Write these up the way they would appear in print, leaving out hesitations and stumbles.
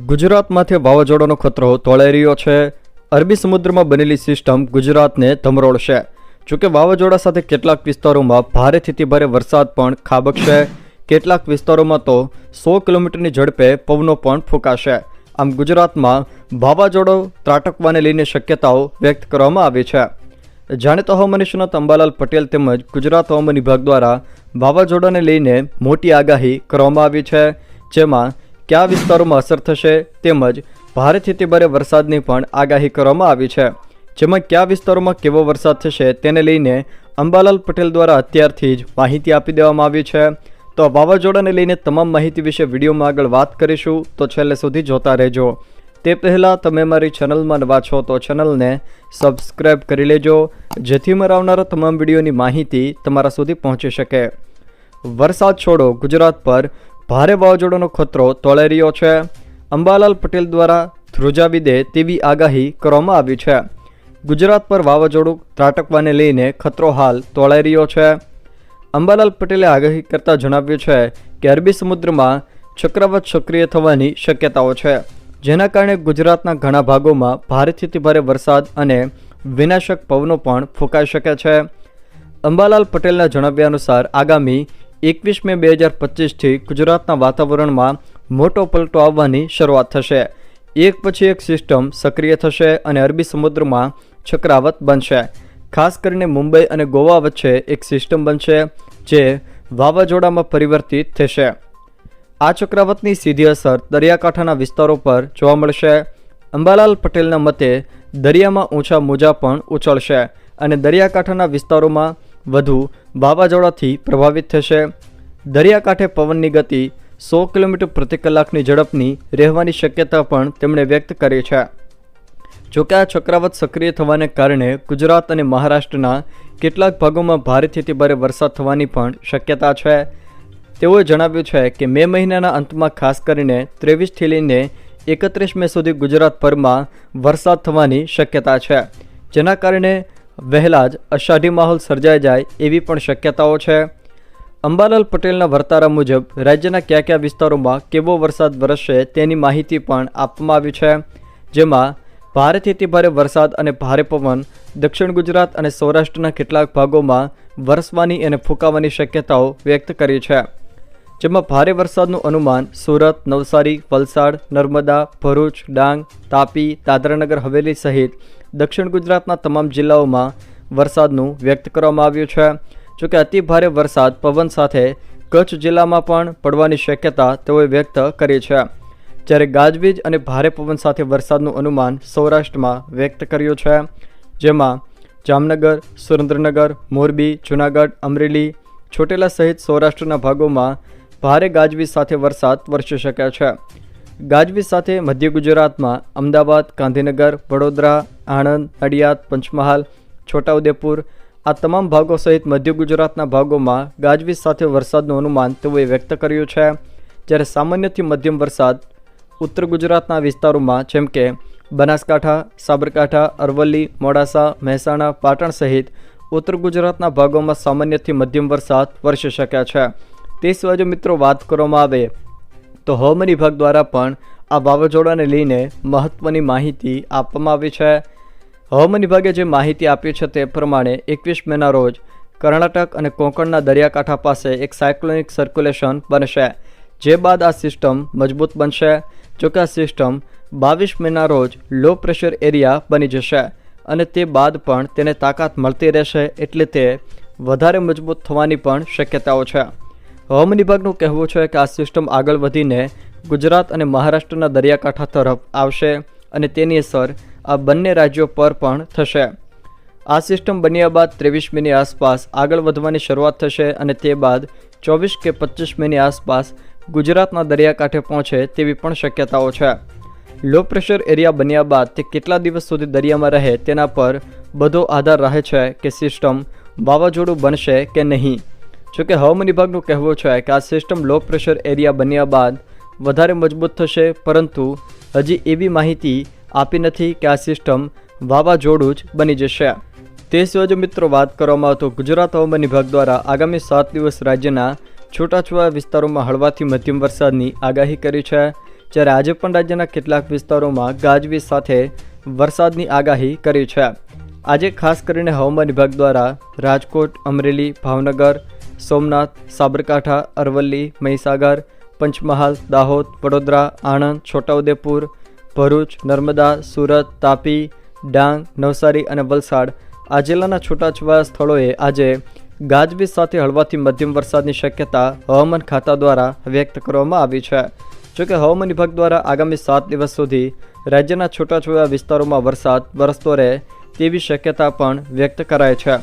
ગુજરાતમાંથી વાવાઝોડાનો ખતરો તોળાઈ રહ્યો છે। અરબી સમુદ્રમાં બનેલી સિસ્ટમ ગુજરાતને ધમરોળશે। જોકે વાવાઝોડા સાથે કેટલાક વિસ્તારોમાં ભારેથી અતિભારે વરસાદ પણ ખાબકશે। કેટલાક વિસ્તારોમાં તો 100 કિલોમીટરની ઝડપે પવનો પણ ફૂંકાશે। આમ ગુજરાતમાં વાવાઝોડો ત્રાટકવાને લઈને શક્યતાઓ વ્યક્ત કરવામાં આવી છે। જાણીતા હવામાન નિષ્ણાત અંબાલાલ પટેલ તેમજ ગુજરાત હવામાન વિભાગ દ્વારા વાવાઝોડાને લઈને મોટી આગાહી કરવામાં આવી છે, જેમાં કયા વિસ્તારોમાં અસર થશે તેમજ ભારેથી અતિભારે વરસાદની પણ આગાહી કરવામાં આવી છે। જેમાં કયા વિસ્તારોમાં કેવો વરસાદ થશે તેને લઈને અંબાલાલ પટેલ દ્વારા અત્યારથી જ માહિતી આપી દેવામાં આવી છે। તો વાવાઝોડાને લઈને તમામ માહિતી વિશે વિડીયોમાં આગળ વાત કરીશું, તો છેલ્લે સુધી જોતા રહેજો। તે પહેલાં તમે મારી ચેનલમાં નવા છો તો ચેનલને સબસ્ક્રાઈબ કરી લેજો, જેથી મારા આવનારા તમામ વિડીયોની માહિતી તમારા સુધી પહોંચી શકે। વરસાદ છોડો, ગુજરાત પર ભારે વાવાઝોડાનો ખતરો તોળાઈ રહ્યો છે। અંબાલાલ પટેલ દ્વારા ધ્રુજાવી દે તેવી આગાહી કરવામાં આવી છે। ગુજરાત પર વાવાઝોડું ત્રાટકવાને લઈને ખતરો હાલ તોળાઈ રહ્યો છે। અંબાલાલ પટેલે આગાહી કરતાં જણાવ્યું છે કે અરબી સમુદ્રમાં ચક્રવાત સક્રિય થવાની શક્યતાઓ છે, જેના કારણે ગુજરાતના ઘણા ભાગોમાં ભારેથી અતિભારે વરસાદ અને વિનાશક પવનો પણ ફૂંકાઈ શકે છે। અંબાલાલ પટેલના જણાવ્યા અનુસાર આગામી 21 મે 2025થી ગુજરાતના વાતાવરણમાં મોટો પલટો આવવાની શરૂઆત થશે। એક પછી એક સિસ્ટમ સક્રિય થશે અને અરબી સમુદ્રમાં ચક્રાવત બનશે। ખાસ કરીને મુંબઈ અને ગોવા વચ્ચે એક સિસ્ટમ બનશે, જે વાવાઝોડામાં પરિવર્તિત થશે। આ ચક્રાવતની સીધી અસર દરિયાકાંઠાના વિસ્તારો પર જોવા મળશે। અંબાલાલ પટેલના મતે દરિયામાં ઊંચા મોજા પણ ઉછળશે અને દરિયાકાંઠાના વિસ્તારોમાં વધુ વાવાઝોડાથી પ્રભાવિત થશે। દરિયાકાંઠે પવનની ગતિ 100 કિલોમીટર પ્રતિ કલાકની ઝડપની રહેવાની શક્યતા પણ તેમણે વ્યક્ત કરી છે। જોકે આ ચક્રાવત સક્રિય થવાને કારણે ગુજરાત અને મહારાષ્ટ્રના કેટલાક ભાગોમાં ભારેથી અતિભારે વરસાદ થવાની પણ શક્યતા છે। તેઓએ જણાવ્યું છે કે મે મહિનાના અંતમાં ખાસ કરીને 23થી લઈને 31 મે સુધી ગુજરાત પરમાં વરસાદ થવાની શક્યતા છે, જેના કારણે વહેલા જ અષાઢી માહોલ સર્જાઈ જાય એવી પણ શક્યતાઓ છે। અંબાલાલ પટેલના વર્તારા મુજબ રાજ્યના કયા કયા વિસ્તારોમાં કેવો વરસાદ વરસશે તેની માહિતી પણ આપવામાં આવી છે, જેમાં ભારેથી અતિભારે વરસાદ અને ભારે પવન દક્ષિણ ગુજરાત અને સૌરાષ્ટ્રના કેટલાક ભાગોમાં વરસવાની અને ફૂંકાવાની શક્યતાઓ વ્યક્ત કરી છે। જેમાં ભારે વરસાદનું અનુમાન સુરત, નવસારી, વલસાડ, નર્મદા, ભરૂચ, ડાંગ, તાપી, દાદરાનગર હવેલી સહિત દક્ષિણ ગુજરાતના તમામ જિલ્લાઓમાં વરસાદનું વ્યક્ત કરવામાં આવ્યું છે। જોકે અતિ ભારે વરસાદ પવન સાથે કચ્છ જિલ્લામાં પણ પડવાની શક્યતા તેઓએ વ્યક્ત કરી છે, જ્યારે ગાજવીજ અને ભારે પવન સાથે વરસાદનું અનુમાન સૌરાષ્ટ્રમાં વ્યક્ત કર્યું છે, જેમાં જામનગર, સુરેન્દ્રનગર, મોરબી, જૂનાગઢ, અમરેલી, ચોટીલા સહિત સૌરાષ્ટ્રના ભાગોમાં ભારે ગાજવીજ સાથે વરસાદ વરસી શકે છે। ગાજવીજ સાથે મધ્ય ગુજરાતમાં અમદાવાદ, ગાંધીનગર, વડોદરા, આણંદ, નડિયાદ, પંચમહાલ, છોટાઉદેપુર આ તમામ ભાગો સહિત મધ્ય ગુજરાતના ભાગોમાં ગાજવીજ સાથે વરસાદનું અનુમાન તેઓએ વ્યક્ત કર્યું છે। જ્યારે સામાન્યથી મધ્યમ વરસાદ ઉત્તર ગુજરાતના વિસ્તારોમાં જેમ કે બનાસકાંઠા, સાબરકાંઠા, અરવલ્લી, મોડાસા, મહેસાણા, પાટણ સહિત ઉત્તર ગુજરાતના ભાગોમાં સામાન્યથી મધ્યમ વરસાદ વરસી શકે છે। તે સિવાય જો મિત્રો વાત કરવામાં આવે તો હવામાન વિભાગ દ્વારા પણ આ વાવાઝોડાને લઈને મહત્ત્વની માહિતી આપવામાં આવી છે। હવામાન વિભાગે જે માહિતી આપી છે તે પ્રમાણે 21 મેના રોજ કર્ણાટક અને કોંકણના દરિયાકાંઠા પાસે એક સાયક્લોનિક સર્ક્યુલેશન બનશે, જે બાદ આ સિસ્ટમ મજબૂત બનશે। જોકે આ સિસ્ટમ 22 મેના રોજ લો પ્રેશર એરિયા બની જશે અને તે બાદ પણ તેને તાકાત મળતી રહેશે, એટલે તે વધારે મજબૂત થવાની પણ શક્યતાઓ છે। હવામાન વિભાગનું કહેવું છે કે આ સિસ્ટમ આગળ વધીને ગુજરાત અને મહારાષ્ટ્રના દરિયાકાંઠા તરફ આવશે અને તેની અસર આ બંને રાજ્યો પર પણ થશે। આ સિસ્ટમ બન્યા બાદ 23 મેની આસપાસ આગળ વધવાની શરૂઆત થશે અને તે બાદ 24 કે 25 મેની આસપાસ ગુજરાતના દરિયાકાંઠે પહોંચે તેવી પણ શક્યતાઓ છે। લો પ્રેશર એરિયા બન્યા બાદ તે કેટલા દિવસ સુધી દરિયામાં રહે તેના પર બધો આધાર રહે છે કે સિસ્ટમ વાવાઝોડું બનશે કે નહીં। જોકે હવામાન વિભાગનું કહેવું છે કે આ સિસ્ટમ લો પ્રેશર એરિયા બન્યા બાદ વધારે મજબૂત થશે, પરંતુ હજી એવી માહિતી આપી નથી કે આ સિસ્ટમ વાવાઝોડું જ બની જશે। તે સિવાય જો મિત્રો વાત કરવામાં આવે તો ગુજરાત હવામાન વિભાગ દ્વારા આગામી 7 દિવસ રાજ્યના છૂટાછવાયા વિસ્તારોમાં હળવાથી મધ્યમ વરસાદની આગાહી કરી છે, જ્યારે આજે પણ રાજ્યના કેટલાક વિસ્તારોમાં ગાજવીજ સાથે વરસાદની આગાહી કરી છે। આજે ખાસ કરીને હવામાન વિભાગ દ્વારા રાજકોટ, અમરેલી, ભાવનગર, સોમનાથ, સાબરકાંઠા, અરવલ્લી, મહીસાગર, પંચમહાલ, દાહોદ, વડોદરા, આણંદ, છોટાઉદેપુર, ભરૂચ, નર્મદા, સુરત, તાપી, ડાંગ, નવસારી અને વલસાડ આ જિલ્લાના છૂટાછવાયા સ્થળોએ આજે ગાજવીજ સાથે હળવાથી મધ્યમ વરસાદની શક્યતા હવામાન ખાતા દ્વારા વ્યક્ત કરવામાં આવી છે। જોકે હવામાન વિભાગ દ્વારા આગામી 7 દિવસ સુધી રાજ્યના છૂટાછવાયા વિસ્તારોમાં વરસાદ વરસતો રહે તેવી શક્યતા પણ વ્યક્ત કરાય છે।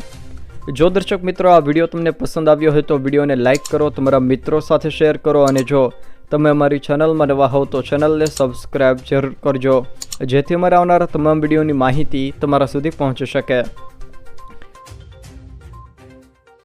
જો દર્શક મિત્રો આ વિડીયો તમને પસંદ આવ્યો હોય તો વિડીયોને લાઇક કરો, તમારા મિત્રો સાથે શેર કરો અને જો તમે અમારી ચેનલમાં નવા હોવ તો ચેનલને સબસ્ક્રાઈબ જરૂર કરજો, જેથી અમારા આવનારા તમામ વિડીયોની માહિતી તમારા સુધી પહોંચી શકે।